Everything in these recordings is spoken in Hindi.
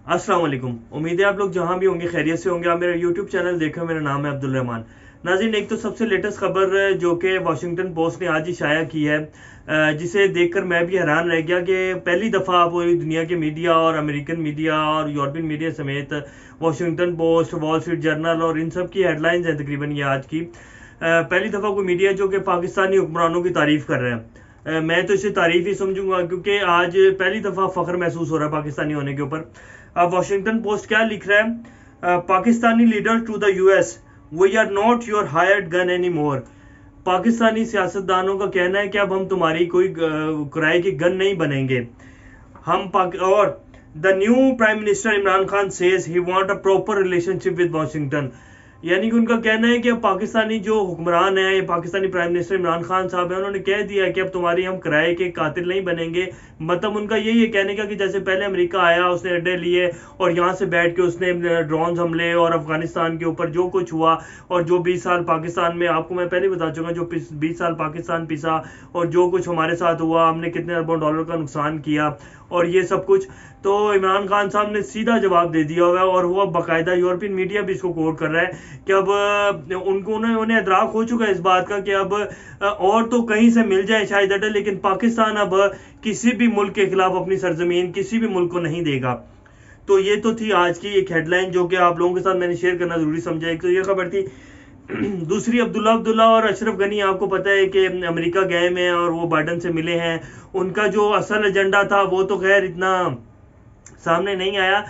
अस्सलाम वालेकुम। उम्मीद है आप लोग जहां भी होंगे खैरियत से होंगे। आप मेरा यूट्यूब चैनल देखें, मेरा नाम है अब्दुल रहमान। नाज़रीन, एक तो सबसे लेटेस्ट खबर जो कि वाशिंगटन पोस्ट ने आज ही शाया की है, जिसे देखकर मैं भी हैरान रह गया कि पहली दफ़ा पूरी दुनिया के मीडिया और अमेरिकन मीडिया और यूरोपियन मीडिया समेत Washington post, wall street journal और इन सब की हेडलाइंस हैं तकरीबन ये आज की। पहली दफ़ा कोई मीडिया जो कि पाकिस्तानी हुक्मरानों की तारीफ कर रहा है। मैं तो इसे तारीफ ही समझूंगा, क्योंकि आज पहली दफ़ा फ़ख्र महसूस हो रहा है पाकिस्तानी होने के ऊपर। अब वॉशिंगटन पोस्ट क्या लिख रहा है? Pakistani leader to the US, we are not your hired gun any more. Pakistani सियासतदानों का कहना है कि अब हम तुम्हारी कोई किराए की गन नहीं बनेंगे। और the new prime minister Imran Khan says he want a proper relationship with Washington. यानी कि उनका कहना है कि अब पाकिस्तानी जो हुक्मरान है, पाकिस्तानी प्राइम मिनिस्टर इमरान खान साहब है, उन्होंने कह दिया है कि अब तुम्हारी हम किराए के कातिल नहीं बनेंगे। मतलब उनका यही है कहने का कि जैसे पहले अमेरिका आया, उसने अड्डे लिए और यहाँ से बैठ के उसने ड्रोन हमले और अफगानिस्तान के ऊपर जो कुछ हुआ और जो 20 साल पाकिस्तान में, आपको मैं पहले बता चुका, जो 20 साल पाकिस्तान पिसा और जो कुछ हमारे साथ हुआ, हमने कितने अरबों डॉलर का नुकसान किया और ये सब कुछ, तो इमरान खान साहब ने सीधा जवाब दे दिया हुआ है। और वो बाकायदा यूरोपियन मीडिया भी इसको कोट कर रहा है कि अब उन्हें इदराक हो चुका है इस बात का कि अब और तो कहीं से मिल जाए शायद अड्डे, लेकिन पाकिस्तान अब किसी भी मुल्क के खिलाफ अपनी सरजमीन किसी भी मुल्क को नहीं देगा। तो ये तो थी आज की एक हेडलाइन जो कि आप लोगों के साथ मैंने शेयर करना जरूरी समझा। एक तो ये खबर थी। दूसरी, अब्दुल्ला और अशरफ गनी, आपको पता है कि अमेरिका गए हैं और वो बाइडन से मिले हैं। उनका जो असल एजेंडा था वो तो खैर इतना सामने नहीं आया,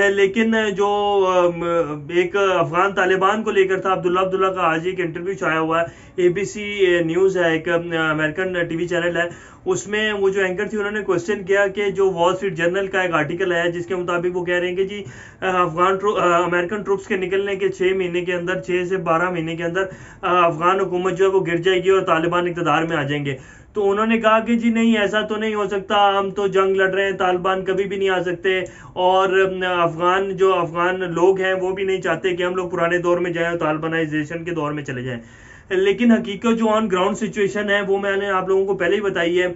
लेकिन जो एक अफगान तालिबान को लेकर था, अब्दुल्ला का आज एक इंटरव्यू छाया हुआ है। एबीसी न्यूज़ है, एक अमेरिकन टीवी चैनल है, उसमें वो जो एंकर थी उन्होंने क्वेश्चन किया कि जो वॉल स्ट्रीट जर्नल का एक आर्टिकल है जिसके मुताबिक वो कह रहे हैं कि जी अमेरिकन ट्रुप्स के निकलने के 6 महीने के अंदर, 6 से 12 महीने के अंदर अफगान हुकूमत जो है वो गिर जाएगी और तालिबान इक़्तिदार में आ जाएंगे। तो उन्होंने कहा कि जी नहीं, ऐसा तो नहीं हो सकता, हम तो जंग लड़ रहे हैं, तालिबान कभी भी नहीं आ सकते और अफगान लोग हैं वो भी नहीं चाहते कि हम लोग पुराने दौर में जाएं, तालिबानाइजेशन के दौर में चले जाएं। लेकिन हकीकत जो ऑन ग्राउंड सिचुएशन है वो मैंने आप लोगों को पहले ही बताई है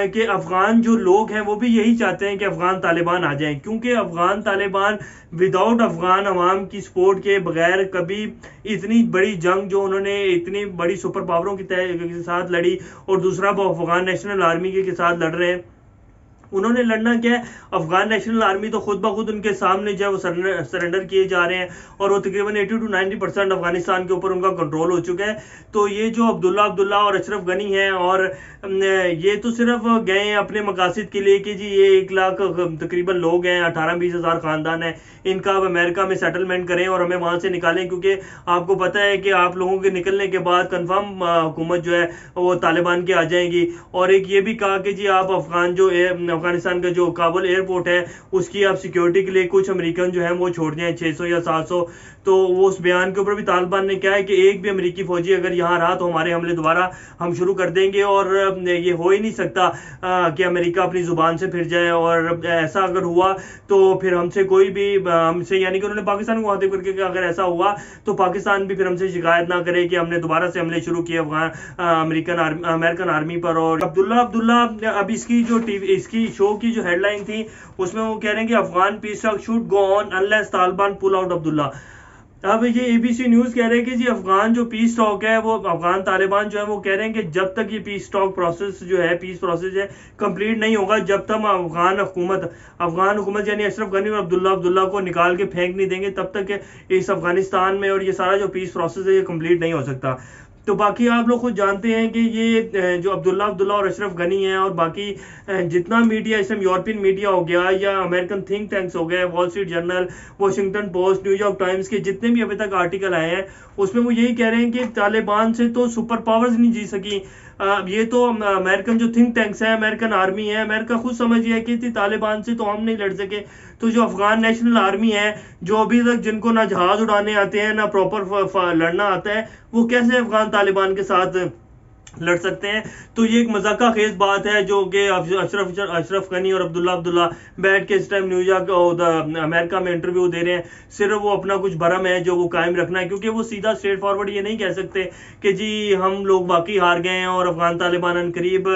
कि अफगान जो लोग हैं वो भी यही चाहते हैं कि अफगान तालिबान आ जाएं, क्योंकि अफगान तालिबान विदाउट अफगान अवाम की सपोर्ट के बगैर कभी इतनी बड़ी जंग जो उन्होंने इतनी बड़ी सुपर पावरों के साथ लड़ी और दूसरा वो अफगान नेशनल आर्मी के साथ लड़ रहे हैं, उन्होंने लड़ना क्या है? अफगान नेशनल आर्मी तो खुद ब खुद उनके सामने जो है वो सरेंडर किए जा रहे हैं और वो तकरीबन 80 to 90% अफगानिस्तान के ऊपर उनका कंट्रोल हो चुका है। तो ये जो अब्दुल्ला और अशरफ गनी हैं, और ये तो सिर्फ गए हैं अपने मकासद के लिए कि जी ये 1 लाख तकरीबन लोग हैं, 18-20 हज़ार ख़ानदान है, इनका अब अमेरिका में सेटलमेंट करें और हमें वहाँ से निकालें, क्योंकि आपको पता है कि आप लोगों के निकलने के बाद कन्फर्म हुकूमत जो है वो तालिबान की आ जाएगी। और एक ये भी कहा कि जी आप अफगानिस्तान का जो काबुल एयरपोर्ट है उसकी आप सिक्योरिटी के लिए कुछ अमेरिकन जो है वो छोड़ दें 600 या 700। तो वो उस बयान के ऊपर भी तालिबान ने क्या है कि एक भी अमेरिकी फौजी अगर यहाँ रहा तो हमारे हमले दोबारा हम शुरू कर देंगे, और ये हो ही नहीं सकता कि अमेरिका अपनी जुबान से फिर जाए, और ऐसा अगर हुआ तो फिर हमसे कोई भी हमसे, यानी कि उन्होंने पाकिस्तान को मुखातिब करके कि अगर ऐसा हुआ तो पाकिस्तान भी फिर हमसे शिकायत ना करे कि हमने दोबारा से हमले शुरू किए अमेरिकन आर्मी पर। और अब्दुल्ला अब इसकी शो की जो हेडलाइन थी उसमें वो कह रहे हैं कि Afghan peace talk should go on unless Taliban pull out Abdullah. अब ये एबीसी न्यूज़ कह रहे हैं कि जी अफगान जो पीस टॉक है, वो अफगान तालिबान जो है वो कह रहे हैं कि जब तक ये पीस टॉक प्रोसेस जो है, पीस प्रोसेस है, कंप्लीट नहीं होगा, जब तक अफगान हुकूमत यानी अशरफ गनी और अब्दुल्ला को निकाल के फेंक नहीं देंगे, तब तक इस अफगानिस्तान में और ये सारा जो पीस प्रोसेस है ये कंप्लीट नहीं हो सकता। तो बाकी आप लोग खुद जानते हैं कि ये जो अब्दुल्ला और अशरफ गनी हैं और बाकी जितना मीडिया, इसमें यूरोपियन मीडिया हो गया या अमेरिकन थिंक टैंक्स हो गए, wall street journal, Washington post, New York times के जितने भी अभी तक आर्टिकल आए हैं उसमें वो यही कह रहे हैं कि तालिबान से तो सुपर पावर्स नहीं जी सकी। ये तो अमेरिकन जो थिंक टैंक्स है, अमेरिकन आर्मी है, अमेरिका खुद समझ गया कि तालिबान से तो हम नहीं लड़ सके। तो जो अफगान नेशनल आर्मी है, जो अभी तक जिनको ना जहाज उड़ाने आते हैं ना प्रॉपर लड़ना आता है, वो कैसे अफगान तालिबान के साथ लड़ सकते हैं। तो ये एक मजाका खेज बात है जो कि अशरफ गनी और अब्दुल्ला बैठ के इस टाइम न्यूयॉर्क अमेरिका में इंटरव्यू दे रहे हैं। सिर्फ वो अपना कुछ भरम है जो वो कायम रखना है, क्योंकि वो सीधा स्ट्रेट फॉरवर्ड ये नहीं कह सकते कि जी हम लोग बाकी हार गए हैं और अफगान तालिबान करीब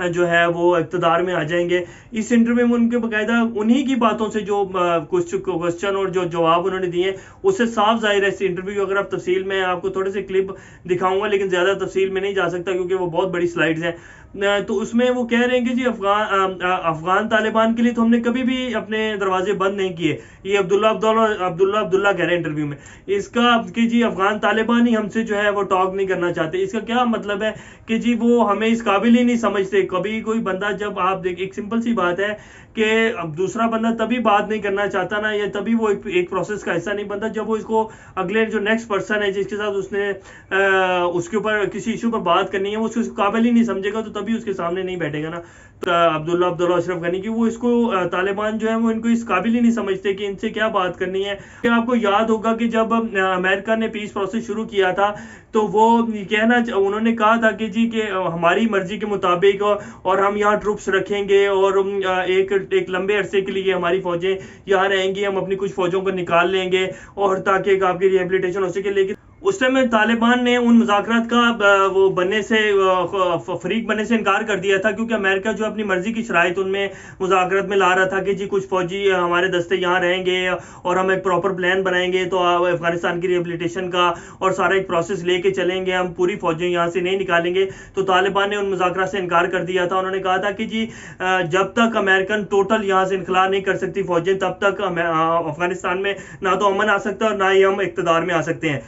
जो है वो इक़्तिदार में आ जाएंगे। इस इंटरव्यू में उनके बाकायदा उन्हीं की बातों से जो कुछ क्वेश्चन और जो जवाब उन्होंने दिए उससे साफ जाहिर है। इस इंटरव्यू अगर आप तफसील में आपको थोड़े से क्लिप दिखाऊंगा, लेकिन ज्यादा तफसील में नहीं जा सकता क्योंकि वो बहुत बड़ी स्लाइड्स हैं। तो उसमें वो कह रहे हैं कि जी अफगान तालिबान के लिए तो हमने कभी भी अपने दरवाजे बंद नहीं किए। ये अब्दुल्ला कह रहे हैं इंटरव्यू में इसका कि जी अफगान तालिबान ही हमसे जो है वो टॉक नहीं करना चाहते। इसका क्या मतलब है कि जी वो हमें इस काबिल ही नहीं समझते। कभी कोई बंदा जब आप देख, एक सिंपल सी बात है कि अब दूसरा बंदा तभी बात नहीं करना चाहता ना, या तभी वो एक प्रोसेस का हिस्सा नहीं बनता जब वो इसको अगले जो नेक्स्ट पर्सन है जिसके साथ उसने उसके ऊपर किसी इशू पर बात करनी है वो उसको काबिल ही नहीं समझेगा, तो तभी उसके सामने नहीं बैठेगा ना। तो अब्दुल्ला अशरफ गनी की वो इसको तालिबान जो है वो इनको इस काबिल ही नहीं समझते कि इनसे क्या बात करनी है। कि आपको याद होगा कि जब अमेरिका ने पीस प्रोसेस शुरू किया था तो वो कहना उन्होंने कहा था कि जी कि हमारी मर्जी के मुताबिक और हम यहाँ ट्रूप्स रखेंगे और एक लंबे अरसे के लिए हमारी फौजें यहाँ रहेंगी, हम अपनी कुछ फौजों को निकाल लेंगे और ताकि आपकी रिहेबिलिटेशन हो सके। लेकिन उस टाइम में तालिबान ने उन मुज़ाकरात का वो बनने से फरीक बनने से इनकार कर दिया था, क्योंकि अमेरिका जो अपनी मर्जी की शराइत उनमें मुज़ाकरात में ला रहा था कि जी कुछ फौजी हमारे दस्ते यहाँ रहेंगे और हम एक प्रॉपर प्लान बनाएंगे तो अफगानिस्तान की रिहेबिलिटेशन का और सारा एक प्रोसेस लेके चलेंगे, हम पूरी फौजें यहाँ से नहीं निकालेंगे। तो तालिबान ने उन मुज़ाकरात से इनकार कर दिया था। उन्होंने कहा था कि जी जब तक अमेरिकन टोटल यहाँ से इनखला नहीं कर सकती फौजें, तब तक अफगानिस्तान में ना तो अमन आ सकता और ना ही हम इक़्तिदार में आ सकते हैं।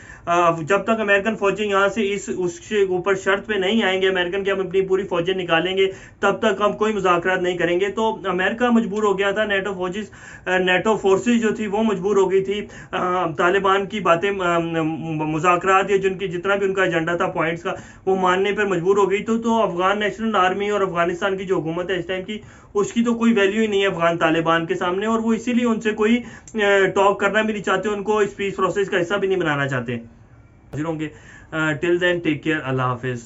जब तक अमेरिकन फौजें यहाँ से उसके ऊपर शर्त पे नहीं आएंगे अमेरिकन कि हम अपनी पूरी फौजें निकालेंगे, तब तक हम कोई मुज़ाकरात नहीं करेंगे। तो अमेरिका मजबूर हो गया था, नेटो फोर्सेज जो थी वो मजबूर हो गई थी तालिबान की बातें मुज़ाकरात या जितना भी उनका एजेंडा था पॉइंट्स का वो मानने पर मजबूर हो गई। तो अफगान नेशनल आर्मी और अफगानिस्तान की जो हुकूमत है इस टाइम की, उसकी तो कोई वैल्यू ही नहीं है अफगान तालिबान के सामने, और वो इसीलिए उनसे कोई टॉक करना भी नहीं चाहते, उनको इस पीस प्रोसेस का हिस्सा भी नहीं बनाना चाहते। टिल देन टेक केयर, अल्लाह हाफिज।